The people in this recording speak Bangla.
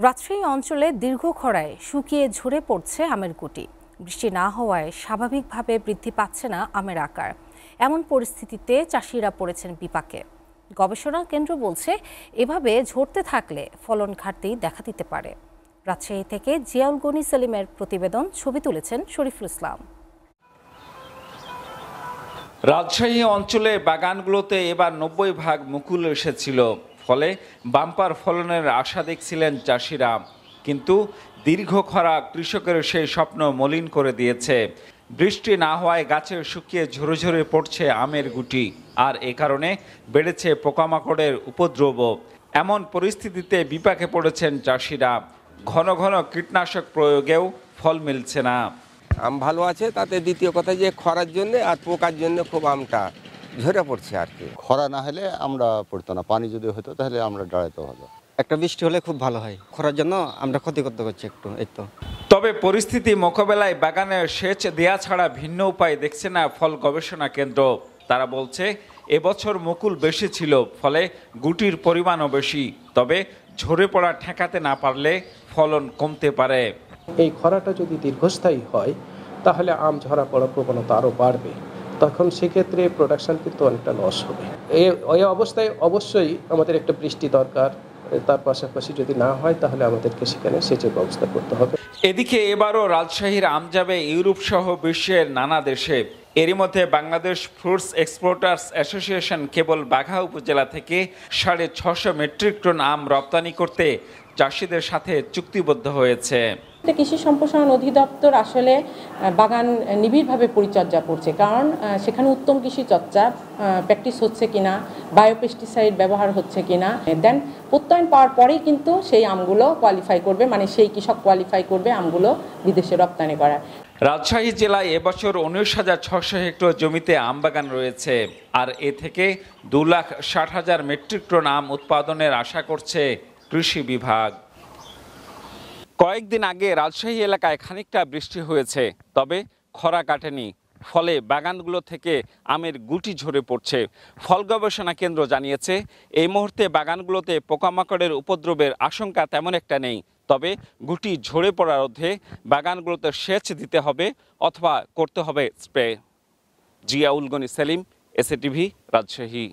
রাজশাহী অঞ্চলে দীর্ঘ খরায় শুকিয়ে ঝরে পড়ছে আমের গুটি। বৃষ্টি না হওয়ায় স্বাভাবিকভাবে বৃদ্ধি পাচ্ছে না আমের আকার। এমন পরিস্থিতিতে চাষিরা পড়েছেন বিপাকে। গবেষণা কেন্দ্র বলছে, এভাবে ঝরতে থাকলে ফলন ঘাটতি দেখা দিতে পারে। রাজশাহী থেকে জিয়াউল গনি সেলিমের প্রতিবেদন, ছবি তুলেছেন শরীফুল ইসলাম। রাজশাহী অঞ্চলে বাগানগুলোতে এবার 90% মুকুল এসেছিল, ফলে বাম্পার ফলনের আশা দেখছিলেন চাষিরা। কিন্তু দীর্ঘ খরা কৃষকের সেই স্বপ্ন মলিন করে দিয়েছে। বৃষ্টি না হওয়ায় গাছে শুকিয়ে ঝরে ঝরে পড়ছে আমের গুটি, আর এ কারণে বেড়েছে পোকামাকড়ের উপদ্রব। এমন পরিস্থিতিতে বিপাকে পড়েছেন চাষিরা। ঘন ঘন কীটনাশক প্রয়োগেও ফল মিলছে না। আম ভালো আছে, তাতে দ্বিতীয় কথা যে খরার জন্য আর পোকার জন্য খুব আমটা ঝরে পড়ছে আর কি। খরা না হলে আমরা পড়তো না, পানি যদি হতো তাহলে আমরা দাঁড়াইতে হতো। একটা বৃষ্টি হলে খুব ভালো হয়, খরার জন্য আমরা ক্ষতি করতে করছি একটু, এই তো। তবে পরিস্থিতি মোকাবেলায় বাগানে সেচ দেয়া ছাড়া ভিন্ন উপায় দেখছে না ফল গবেষণা কেন্দ্র। তারা বলছে, এবছর মুকুল বেশি ছিল, ফলে গুটির পরিমাণও বেশি। তবে ঝরে পড়া ঠেকাতে না পারলে ফলন কমতে পারে। এই খরাটা যদি দীর্ঘস্থায়ী হয় তাহলে আম ঝরা পড়ার প্রবণতা আরও বাড়বে। তখন সেক্ষেত্রে প্রোডাকশন কিন্তু অনেকটা লস হবে। এই অবস্থায় অবশ্যই আমাদের একটা বৃষ্টি দরকার। তার পাশাপাশি যদি না হয় তাহলে আমাদেরকে সেখানে সেচের ব্যবস্থা করতে হবে। এদিকে এবারও রাজশাহীর আম যাবে ইউরোপ সহ বিশ্বের নানা দেশে। এরই মধ্যে বাংলাদেশ ফ্রুটস এক্সপোর্টার্স অ্যাসোসিয়েশন কেবল বাঘা উপজেলা থেকে 650 মেট্রিক টন আম রপ্তানি করতে চাষিদের সাথে চুক্তিবদ্ধ হয়েছে। কৃষি সম্প্রসারণ অধিদপ্তর আসলে বাগান নিবিড়ভাবে পরিচর্যা করছে, কারণ সেখানে উত্তম কৃষি চর্চা প্র্যাকটিস হচ্ছে কিনা, বায়োপেস্টিসাইড ব্যবহার হচ্ছে কিনা, দেন প্রত্যয়ন পাওয়ার পরেই কিন্তু সেই আমগুলো কোয়ালিফাই করবে, মানে সেই কৃষক কোয়ালিফাই করবে আমগুলো বিদেশে রপ্তানি করা। রাজশাহী জেলায় এবছর 19,600 হেক্টর জমিতে আম বাগান রয়েছে, আর এ থেকে 2,60,000 মেট্রিক টন আম উৎপাদনের আশা করছে কৃষি বিভাগ। কয়েকদিন আগে রাজশাহী এলাকায় খানিকটা বৃষ্টি হয়েছে, তবে খরা কাটেনি। ফলে বাগানগুলো থেকে আমের গুটি ঝরে পড়ছে। ফল গবেষণা কেন্দ্র জানিয়েছে, এই মুহূর্তে বাগানগুলোতে পোকামাকড়ের উপদ্রবের আশঙ্কা তেমন একটা নেই। তবে গুটি ঝরে পড়া রোধে বাগানগুলোতে সেচ দিতে হবে অথবা করতে হবে স্প্রে। জিয়াউল গনি সেলিম, এসএটিভি, রাজশাহী।